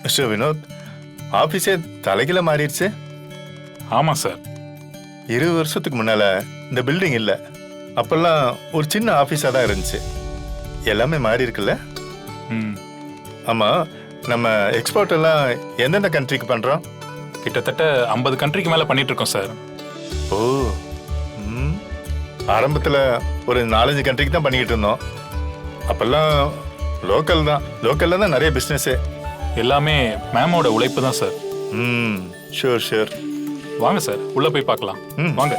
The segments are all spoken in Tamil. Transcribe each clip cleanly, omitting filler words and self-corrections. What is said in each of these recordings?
மிஸ்டர் வினோத், ஆஃபீஸே தலைகீழ மாறிடுச்சு. ஆமாம் சார். 20 வருஷத்துக்கு முன்னால இந்த பில்டிங் இல்லை. அப்பெல்லாம் ஒரு சின்ன ஆஃபீஸாக தான் இருந்துச்சு. எல்லாமே மாறி இருக்குல்ல? ம். ஆமாம், நம்ம எக்ஸ்போர்ட் எல்லாம் எந்தெந்த கண்ட்ரிக்கு பண்ணுறோம்? கிட்டத்தட்ட 50 கண்ட்ரிக்கு மேலே பண்ணிட்டு இருக்கோம் சார். ஓ, ஆரம்பத்தில் ஒரு 4-5 கண்ட்ரிக்கு தான் பண்ணிக்கிட்டு இருந்தோம். அப்பெல்லாம் லோக்கலில் தான் நிறைய பிஸ்னஸ்ஸு. எல்லாமே மேமோட உழைப்பு தான் சார். Sure sure. வாங்க சார், உள்ளே போய் பார்க்கலாம். வாங்க.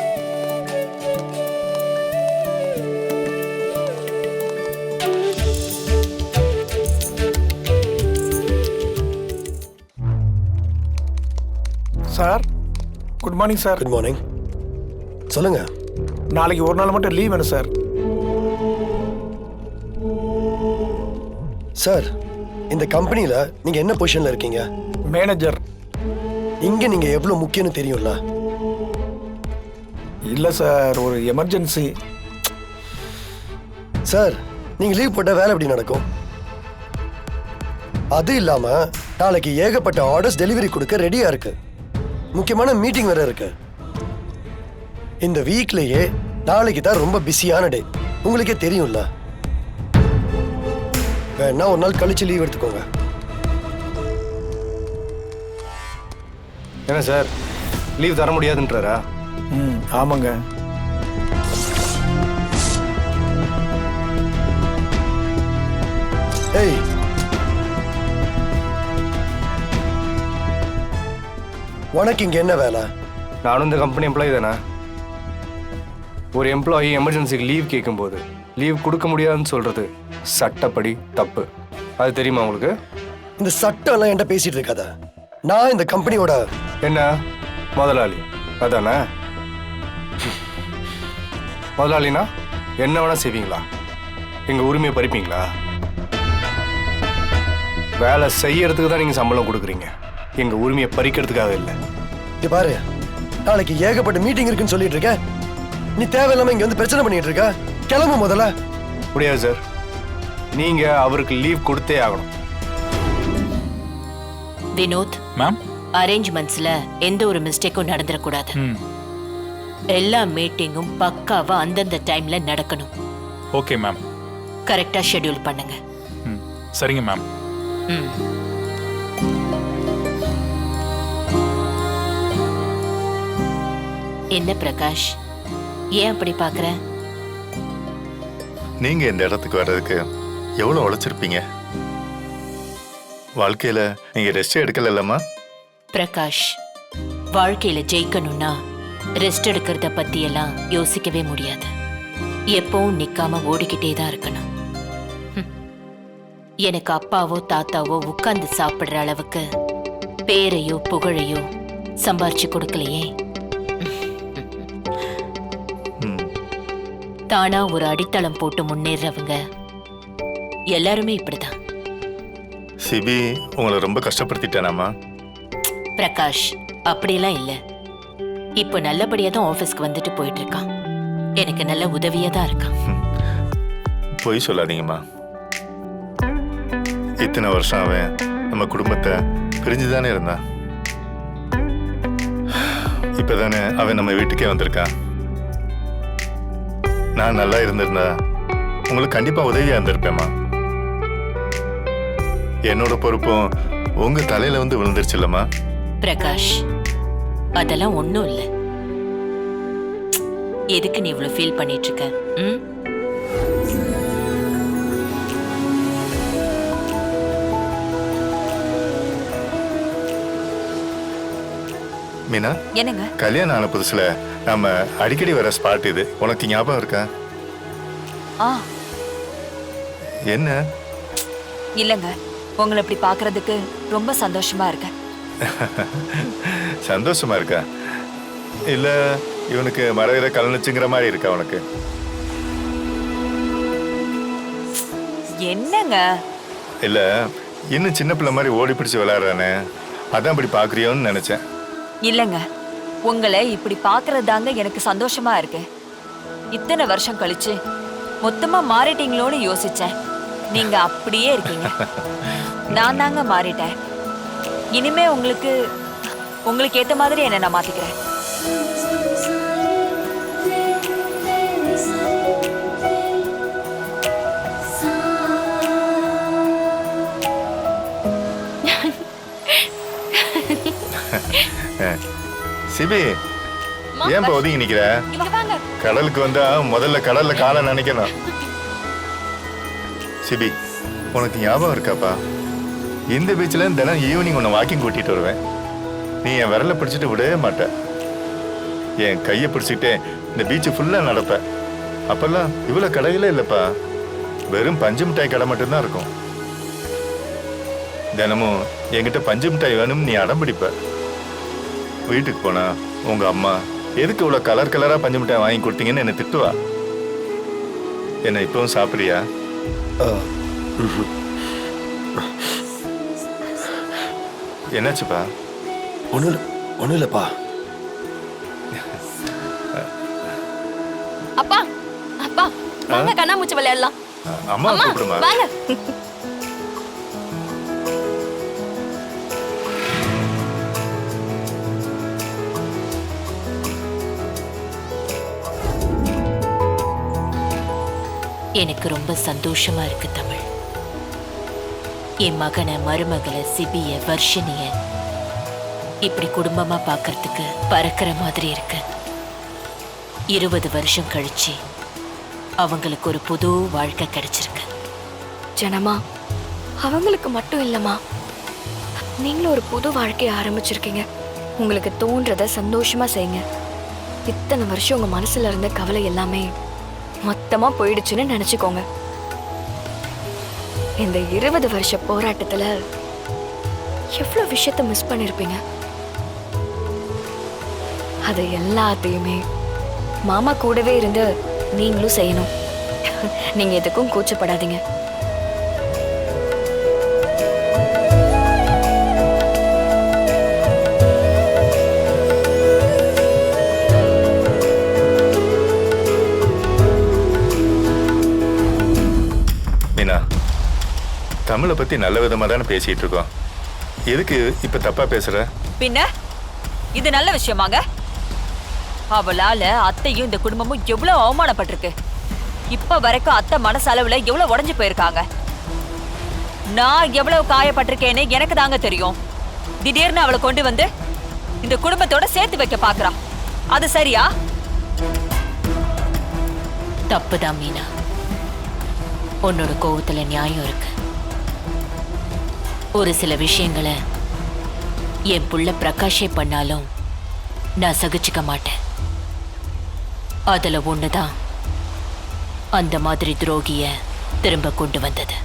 Sir, good morning sir. Good morning. சொல்லுங்க. நாளைக்கு ஒரு நாள் மட்டும் லீவ் வேணும் சார். சார், இந்த கம்பெனியில் நீங்கள் என்ன பொசிஷனில் இருக்கீங்க? மேனேஜர். இங்கே நீங்கள் எவ்வளோ முக்கியம்னு தெரியும்ல? இல்லை சார், ஒரு எமர்ஜென்சி. சார், நீங்கள் லீவ் போட்டால் வேலை எப்படி நடக்கும்? அது இல்லாமல் நாளைக்கு ஏகப்பட்ட ஆர்டர்ஸ் டெலிவரி கொடுக்க ரெடியாக இருக்கு. முக்கியமான மீட்டிங் வேற இருக்கு. இந்த வீக்லேயே நாளைக்கு தான் ரொம்ப பிஸியான டே. உங்களுக்கே தெரியும்ல. வேணா ஒரு நாள் கழிச்சு லீவ் எடுத்துக்கோங்க. என்ன சார், லீவ் தர முடியாதுன்றாரா? ஆமாங்க. ஏய், உனக்கு இங்க என்ன வேலை? நானும் இந்த கம்பெனி எம்ப்ளாயி தானே. ஒரு எம்ப்ளாயி எமர்ஜென்சிக்கு லீவ் கேட்கும்போது லீவ் கொடுக்க முடியாதுன்னு சொல்றது சட்டப்படி தப்பு. அது தெரியுமா உங்களுக்கு? இந்த சட்டம் எல்லாம் என்கிட்ட பேசிட்டு இருக்காத. நான் இந்த கம்பெனியோட என்ன முதலாளி அதானே? முதலாளினா என்ன வேணா செய்வீங்களா? எங்க உரிமையை பறிப்பீங்களா? வேலை செய்யறதுக்கு தான் நீங்க சம்பளம் கொடுக்குறீங்க, எங்க உரிமையை பறிக்கிறதுக்காக இல்லை. இது பாரு, நாளைக்கு ஏகப்பட்ட மீட்டிங் இருக்குன்னு சொல்லிட்டு இருக்க. நீ தேவையில்லாம இங்க வந்து பிரச்சனை பண்ணிட்டு இருக்க. கிளம்பு முதல்ல. முடியாது சார், நீங்க அவருக்கு லீவ் கொடுத்தே ஆகணும். வினோத் மேம், அரேஞ்ச்மெண்ட்ஸ்ல எந்த ஒரு மிஸ்டேக்கும் நடந்துடக்கூடாது. எல்லா மீட்டிங்கும் பக்காவா அந்தந்த டைம்ல நடக்கணும். Okay ma'am. கரெக்டா ஷெட்யூல் பண்ணுங்க. சரிங்க மேம். என்ன பிரகாஷ், ஏன் அப்படி பாக்குற? நீங்க இந்த இடத்துக்கு வர்றதுக்கு எவ்வளவு உழைச்சிருப்பீங்க. வாழ்க்கையில நீங்க ரெஸ்ட் எடுக்கலமா? பிரகாஷ், வாழ்க்கையில ஜெயிக்கணும்னா ரெஸ்ட் எடுக்கிறத பத்தி எல்லாம் யோசிக்கவே முடியாது. எப்பவும் நிக்காம ஓடிக்கிட்டே தான் இருக்கணும். எனக்கு அப்பாவோ தாத்தாவோ உட்கார்ந்து சாப்பிடுற அளவுக்கு பேரையோ புகழையோ சம்பாரிச்சு கொடுக்கலையே. தானா ஒரு அடித்தளம் போட்டு முன்னேறவங்க எல்லாருமே இப்படிதான். சிபி உங்களை ரொம்ப கஷ்டப்படுத்திட்டானாமா? பிரகாஷ், அப்படியெல்லாம் இல்ல. இப்போ நல்லபடியா தான் ஆபீஸ்க்கு வந்துட்டு போயிட்டு இருக்கான். எனக்கு நல்ல உதவியா தான் இருக்கான். பொய் சொல்லாதீங்கம்மா. இத்தனை வருஷம் அவன் நம்ம குடும்பத்தை பிரிஞ்சுதானே இருந்தான். இப்பதானே அவன் நம்ம வீட்டுக்கே வந்திருக்கான். நான் நல்லா இருந்திருந்தா உங்களுக்கு கண்டிப்பா உதவியா இருந்திருப்பேம்மா. என்னோட பொறுப்பும் உங்க தலையில வந்து விழுந்துருச்சு இல்லம்மா? பிரகாஷ், அதெல்லாம் ஒண்ணும் இல்ல. எதுக்கு நீ இவ்வளவு ஃபீல் பண்ணிட்டு இருக்க? மீனா, என்னங்க? கல்யாணம் ஆன புதுசுல நம்ம அடிக்கடி வர ஸ்பாட் இது. உனக்கு ஞாபகம் இருக்கா? என்ன? இல்லங்க, உங்களை இப்படி பாக்குறதுக்கு ரொம்ப சந்தோஷமா இருக்கேன். சந்தோஷமா இருக்கா? இல்ல இவனுக்கு மறையிற கலந்துச்சுங்கிற மாதிரி இருக்கா உனக்கு? என்னங்க? இல்ல இன்னும் சின்ன பிள்ளை மாதிரி ஓடி பிடிச்சு விளையாடுறானே, அதான் இப்படி பாக்குறியோன்னு நினைச்சேன். இல்லங்க, உங்களை இப்படி பாக்குறதாங்க எனக்கு சந்தோஷமா இருக்கு. இத்தனை வருஷம் கழிச்சு மொத்தமா மாறிட்டீங்களோன்னு யோசிச்சேன். நீங்க அப்படியே இருக்கீங்க. நான் தாங்க மாறிட்டேன். இனிமே உங்களுக்கு ஏத்த மாதிரி என்ன நான் மாத்திக்கிறேன். சிபி ஏன் ஒதுங்கி நிக்கிற? கடலுக்கு வந்தா முதல்ல கடல்ல காலை நினைக்கணும். சிபி உனக்கு ஞாபகம் இருக்காப்பா, இந்த பீச்ல தினம் ஈவினிங் உன்னை வாக்கிங் கூட்டிட்டு வருவேன். நீ என் விரலை பிடிச்சிட்டு விடவே மாட்ட. என் கையை பிடிச்சிக்கிட்டே இந்த பீச்சு ஃபுல்லா நடப்ப. அப்பெல்லாம் இவ்வளவு கடைகளே இல்லப்பா, வெறும் பஞ்சு மிட்டாய் கடை மட்டும்தான் இருக்கும். தினமும் என்கிட்ட பஞ்சு மிட்டாய் வேணும்னு நீ அடம் பிடிப்ப. வீட்டுக்கு போனா உங்க அம்மா எதுக்கு இவ்வளவு கலர் கலரா பஞ்சு மிட்டாய் வாங்கி கொடுத்தீங்கன்னு என்ன திட்டுவா. என்ன இப்பவும் சாப்பிடுறியா? என்னாச்சுப்பா? ஒன்றும் இல்லைப்பா. அப்பா அப்பா வாங்க கண்ணாமூச்சி விளையாடலாம். அம்மா கூப்பிடுமா? வாங்க. எனக்கு ரொம்ப சந்தோஷமா இருக்கு தமிழ். என் மகனை, மருமகளை, சிபிய, வர்ஷினிய இப்படி குடும்பமா பார்க்கறதுக்கு பறக்கிற மாதிரி இருக்கு. 20 வருஷம் கழிச்சு அவங்களுக்கு ஒரு புது வாழ்க்கை கிடைச்சிருக்கு. ஜனமா, அவங்களுக்கு மட்டும் இல்லம்மா, நீங்களும் ஒரு புது வாழ்க்கையை ஆரம்பிச்சிருக்கீங்க. உங்களுக்கு தோன்றத சந்தோஷமா செய்யுங்க. இத்தனை வருஷம் உங்க மனசுல இருந்த கவலை எல்லாமே மொத்தமா போயிடுச்சுன்னு நினைச்சுக்கோங்க. இந்த 20 வருஷ போராட்டத்துல எவ்வளவு விஷயத்த மிஸ் பண்ணிருப்பீங்க. அது எல்லாத்தையுமே மாமா கூடவே இருந்து நீங்களும் செய்யணும். நீங்க எதுக்கும் கூச்சப்படாதீங்க. மீனா, தமிழை பத்தி நல்ல விதமா தானே பேசிட்டு இருக்கோம். எதுக்கு இப்ப தப்பா பேசுற? பின்ன இது நல்ல விஷயமாங்க. அவளால அத்தையும் இந்த குடும்பமும் எவ்வளவு அவமானப்பட்டிருக்கு. இப்ப வரைக்கும் அத்தை மனசளவுல எவ்வளவு உடைஞ்சு போயிருக்காங்க. நான் எவ்வளவு காயப்பட்டிருக்கேன்னு எனக்கு தாங்க தெரியும். திடீர்னு அவளை கொண்டு வந்து இந்த குடும்பத்தோட சேர்த்து வைக்க பாக்குறா. அது சரியா? தப்புதான் மீனா. உன்னோட கோவத்துல நியாயம் இருக்கு. ஒரு சில விஷயங்களை என் புள்ள பிரகாஷே பண்ணாலும் நான் சகிச்சுக்க மாட்டேன். அதுல ஒண்ணுதான் அந்த மாதிரி துரோகிய திரும்ப கொண்டு வந்தது.